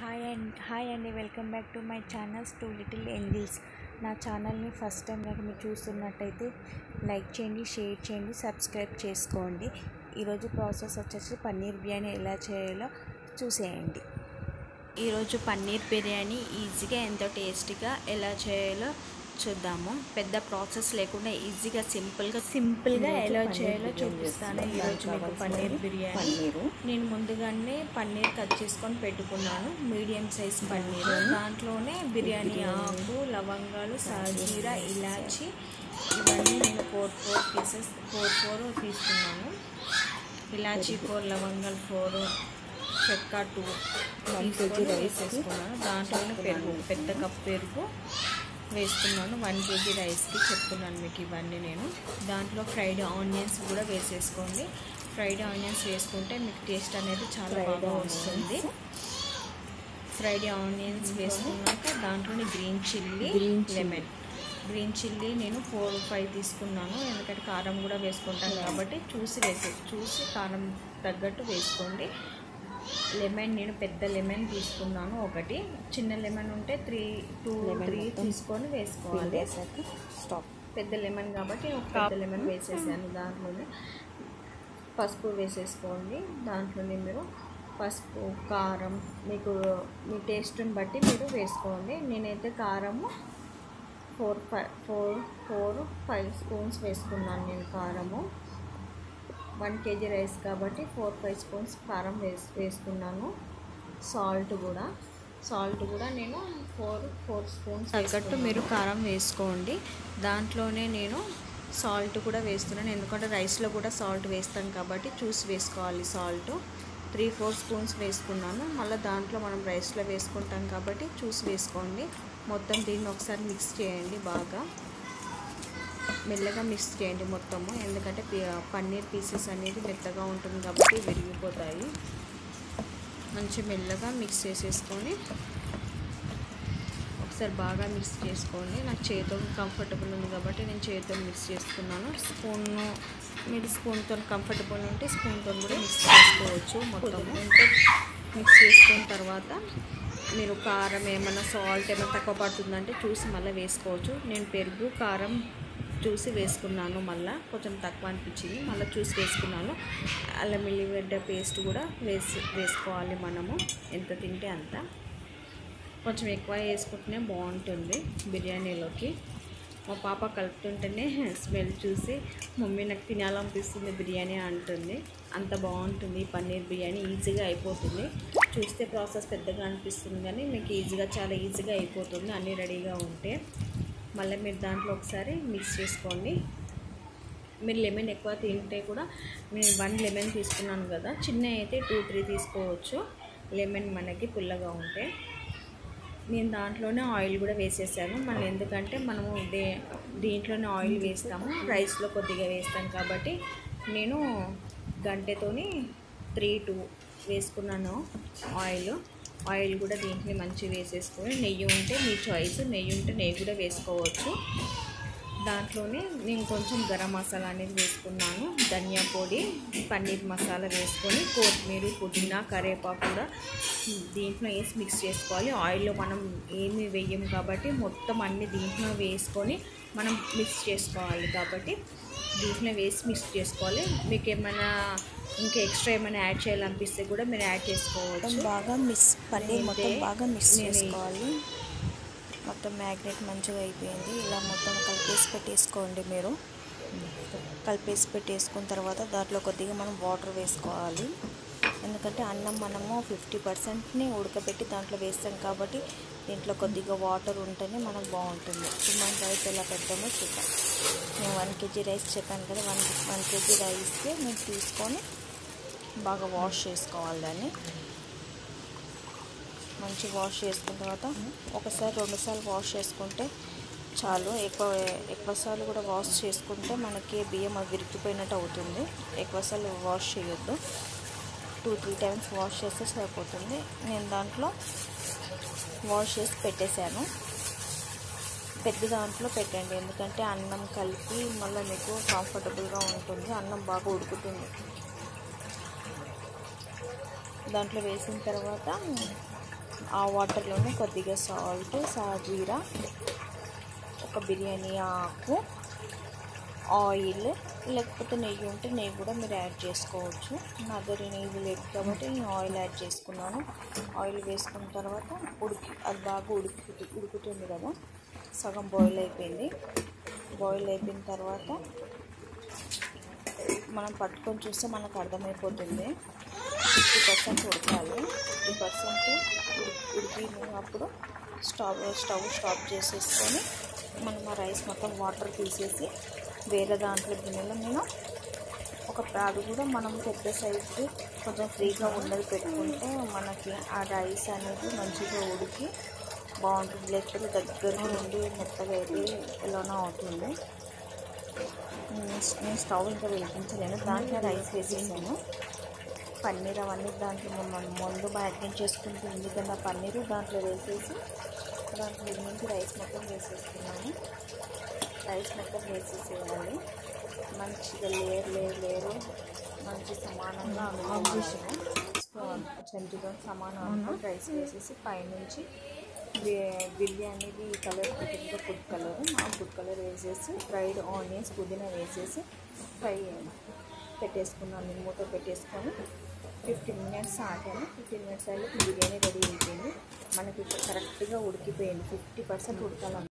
Hi అండి, welcome back to my channels two little angels. నా ఛానల్ని ఫస్ట్ టైం కనుక మీరు చూస్తున్నట్టయితే లైక్ చేయండి, షేర్ చేయండి, సబ్స్క్రైబ్ చేసుకోండి. ఈరోజు ప్రాసెస్ వచ్చేసి పన్నీర్ బిర్యానీ ఎలా చేయాలో చూసేయండి. ఈరోజు పన్నీర్ బిర్యానీ ఈజీగా ఎంతో టేస్టీగా ఎలా చేయాలో చూద్దాము. పెద్ద ప్రాసెస్ లేకుండా ఈజీగా సింపుల్గా ఎలా చేయాలో చూపిస్తాను. ఈరోజు మీకు పన్నీర్ బిర్యానీ నేను ముందుగానే పన్నీర్ కట్ చేసుకొని పెట్టుకున్నాను. మీడియం సైజ్ పన్నీర్, దాంట్లోనే బిర్యానీ ఆకు, లవంగాలు, సాజీరా, ఇలాచి ఇవన్నీ నేను ఫోర్ పీసెస్ తీసుకున్నాను. ఇలాచి 4, లవంగాలు 4, చెక్క 2 తీసుకొని వేసేసుకున్నాను. దాంట్లోనే పెరుగు, పెద్ద కప్ పెరుగు వేస్తున్నాను. 1 kg రైస్కి చెప్తున్నాను మీకు ఇవన్నీ నేను. దాంట్లో ఫ్రైడ్ ఆనియన్స్ కూడా వేసేసుకోండి. ఫ్రైడ్ ఆనియన్స్ వేసుకుంటే మీకు టేస్ట్ అనేది చాలా బాగా వస్తుంది. ఫ్రైడ్ ఆనియన్స్ వేసుకున్నాక దాంట్లోనే green chilli, lemon. Green chilli నేను 4, 5 తీసుకున్నాను. ఎందుకంటే కారం కూడా వేసుకుంటాను కాబట్టి చూసి కారం తగ్గట్టు వేసుకోండి. లెమన్ నేను పెద్ద లెమన్ తీసుకున్నాను. ఒకటి చిన్న లెమన్ ఉంటే 3 తీసుకొని వేసుకోవాలి. పెద్ద లెమన్ కాబట్టి ఒక పెద్ద లెమన్ వేసేసాను. దాంట్లోనే పసుపు వేసేసుకోండి. దాంట్లోనే మీరు పసుపు, కారం మీకు మీ టేస్ట్ని బట్టి మీరు వేసుకోండి. నేనైతే కారము 4-5 స్పూన్స్ వేసుకున్నాను నేను కారము. 1 kg రైస్ కాబట్టి 4-5 స్పూన్స్ కారం వేసుకున్నాను. సాల్ట్ కూడా నేను 4 స్పూన్స్ తగ్గట్టు మీరు కారం వేసుకోండి. దాంట్లోనే నేను సాల్ట్ కూడా వేస్తున్నాను, ఎందుకంటే రైస్లో కూడా సాల్ట్ వేస్తాం కాబట్టి చూసి వేసుకోవాలి. సాల్ట్ 3-4 స్పూన్స్ వేసుకున్నాను. మళ్ళీ దాంట్లో మనం రైస్లో వేసుకుంటాం కాబట్టి చూసి వేసుకోండి. మొత్తం దీన్ని ఒకసారి మిక్స్ చేయండి, బాగా మెల్లగా మిక్స్ చేయండి మొత్తము. ఎందుకంటే పన్నీర్ పీసెస్ అనేది మెత్తగా ఉంటుంది కాబట్టి విరిగిపోతాయి. మంచి మెల్లగా మిక్స్ చేసేసుకొని ఒకసారి బాగా మిక్స్ చేసుకోండి. నాకు చేతితో కంఫర్టబుల్ ఉంది కాబట్టి నేను చేతితో మిక్స్ చేసుకున్నాను. మీరు స్పూన్తో కంఫర్టబుల్ ఉంటే స్పూన్తో కూడా మిక్స్ చేసుకోవచ్చు. మొత్తము మిక్స్ చేసుకున్న తర్వాత మీరు కారం ఏమైనా సాల్ట్ ఏమైనా తక్కువ పడుతుందంటే చూసి మళ్ళీ వేసుకోవచ్చు. నేను పెరుగు, కారం చూసి వేసుకున్నాను. మళ్ళీ కొంచెం తక్కువ అనిపించింది, మళ్ళీ చూసి వేసుకున్నాను. అల్లం వెల్లిగడ్డ పేస్ట్ కూడా వేసుకోవాలి. మనము ఎంత తింటే అంత, కొంచెం ఎక్కువ వేసుకుంటేనే బాగుంటుంది బిర్యానీలోకి. మా పాప కలుపుతుంటేనే స్మెల్ చూసి మమ్మీ నాకు తినాలనిపిస్తుంది బిర్యానీ అంటుంది. అంత బాగుంటుంది పన్నీర్ బిర్యానీ. ఈజీగా అయిపోతుంది. చూస్తే ప్రాసెస్ పెద్దగా అనిపిస్తుంది కానీ మీకు చాలా ఈజీగా అయిపోతుంది అన్నీ రెడీగా ఉంటే. మళ్ళీ మీరు దాంట్లో ఒకసారి మిక్స్ చేసుకోండి. మీరు లెమన్ ఎక్కువ తింటే కూడా నేను 1 లెమన్ తీసుకున్నాను కదా, చిన్న అయితే 2-3 తీసుకోవచ్చు లెమన్ మనకి పుల్లగా ఉంటే. నేను దాంట్లోనే ఆయిల్ కూడా వేసేసాను. మళ్ళీ ఎందుకంటే మనము దీంట్లోనే ఆయిల్ వేస్తాము, రైస్లో కొద్దిగా వేస్తాం కాబట్టి నేను గంటెతోని 3-2 వేసుకున్నాను ఆయిల్ కూడా దీంట్లో మంచిగా వేసేసుకొని, నెయ్యి ఉంటే మీ చాయిస్, నెయ్యి ఉంటే నెయ్యి కూడా వేసుకోవచ్చు. దాంట్లోనే నేను కొంచెం గరం మసాలా అనేది వేసుకున్నాను, ధనియా పొడి, పన్నీర్ మసాలా వేసుకొని కొత్తిమీర, పుదీనా, కరివేపాకు కూడా దీంట్లో వేసి మిక్స్ చేసుకోవాలి. ఆయిల్లో మనం ఏమి వేయము కాబట్టి మొత్తం అన్నీ దీంట్లో వేసుకొని మనం మిక్స్ చేసుకోవాలి. కాబట్టి దీంట్లో వేసి మిక్స్ చేసుకోవాలి. మీకు ఏమైనా ఇంకా ఎక్స్ట్రా ఏమైనా యాడ్ చేయాలనిపిస్తే కూడా మీరు యాడ్ చేసుకోవచ్చు. పన్నీర్ మొత్తం బాగా మిక్స్ చేసుకోవాలి. మొత్తం మ్యాగ్నెట్ మంచిగా అయిపోయింది. ఇలా మొత్తం కలిపేసి పెట్టేసుకోండి. మీరు కలిపేసి పెట్టేసుకున్న తర్వాత దాంట్లో కొద్దిగా మనం వాటర్ వేసుకోవాలి. ఎందుకంటే అన్నం మనము 50%ని ఉడకబెట్టి దాంట్లో వేస్తాం కాబట్టి దీంట్లో కొద్దిగా వాటర్ ఉంటేనే మనకు బాగుంటుంది. మన రైస్ ఎలా పెడతామో చూద్దాం. నేను 1 kg రైస్ చెప్పాను కదా, 1 kg రైస్కి నేను తీసుకొని బాగా వాష్ చేసుకోవాలి. దాన్ని మంచి వాష్ చేసుకున్న తర్వాత ఒకసారి 2 సార్లు వాష్ చేసుకుంటే చాలు. ఎక్కువసార్లు కూడా వాష్ చేసుకుంటే మనకి బియ్యం విరిగిపోయినట్టు అవుతుంది. ఎక్కువసార్లు వాష్ చేయొద్దు, 2-3 టైమ్స్ వాష్ చేస్తే సరిపోతుంది. నేను దాంట్లో వాష్ చేసి పెట్టేశాను. పెద్ద దాంట్లో పెట్టండి, ఎందుకంటే అన్నం కలిపి మళ్ళీ మీకు కంఫర్టబుల్గా ఉంటుంది. అన్నం బాగా ఉడుకుతుంది. దాంట్లో వేసిన తర్వాత ఆ వాటర్లోనే కొద్దిగా సాల్ట్, సాజీరా, ఒక బిర్యానీ ఆకు, ఆయిల్, లేకపోతే నెయ్యి ఉంటే నెయ్యి కూడా మీరు యాడ్ చేసుకోవచ్చు. నా దగ్గర నెయ్యి లేదు కాబట్టి నేను ఆయిల్ యాడ్ చేసుకున్నాను. ఆయిల్ వేసుకున్న తర్వాత అది బాగా ఉడుకుతుంది కదా, సగం బాయిల్ అయిపోయింది. బాయిల్ అయిపోయిన తర్వాత మనం పట్టుకొని చూస్తే మనకు అర్థమైపోతుంది. 50% ఉడకాలి. 50% ఉడికినప్పుడు స్టవ్ స్టాప్ చేసేసుకొని మనం ఆ రైస్ మొత్తం వాటర్ తీసేసి వేరే దాంట్లో గిన్నెలో నేను అది కూడా మనం పెద్ద సైజు కొంచెం ఫ్రీగా ఉండదు పెట్టుకుంటే మనకి ఆ రైస్ అనేది మంచిగా ఉడికి బాగుంటుంది. లేకపోతే దగ్గరగా ఉండి మెత్తగా అయితే ఎలానో అవుతుంది. నేను స్టవ్ ఇంకా వెలిగించలేను. దాంట్లో రైస్ వేసేసాను. పన్నీర్ అవన్నీ దాంట్లో మనం ముందు మ్యారినేట్ చేసుకుంటూ ఎందుకంటే ఆ పన్నీరు దాంట్లో వేసేసి దాంట్లో నుంచి రైస్ మొత్తం వేసేస్తున్నాను. రైస్ మొత్తం వేసేసేయాలి. మంచిగా లేరు మంచి సమానంగా అనుకోవాలను. చెంచుతో సమానంగా రైస్ వేసేసి పైనుంచి బిర్యానీది కలర్ పుట్టిందో ఫుడ్ కలర్, ఆ ఫుడ్ కలర్ వేసేసి ఫ్రైడ్ ఆనియన్స్, పుదీనా వేసేసి ఫ్రై పెట్టేసుకున్నాను. మూత పెట్టేసుకొని 15 మినిట్స్ ఆగాను. 15 మినిట్స్ అయ్యి బిర్యానీ రెడీ అయిపోయింది. మనకి కరెక్ట్గా ఉడికిపోయింది. 50% ఉడకాలి.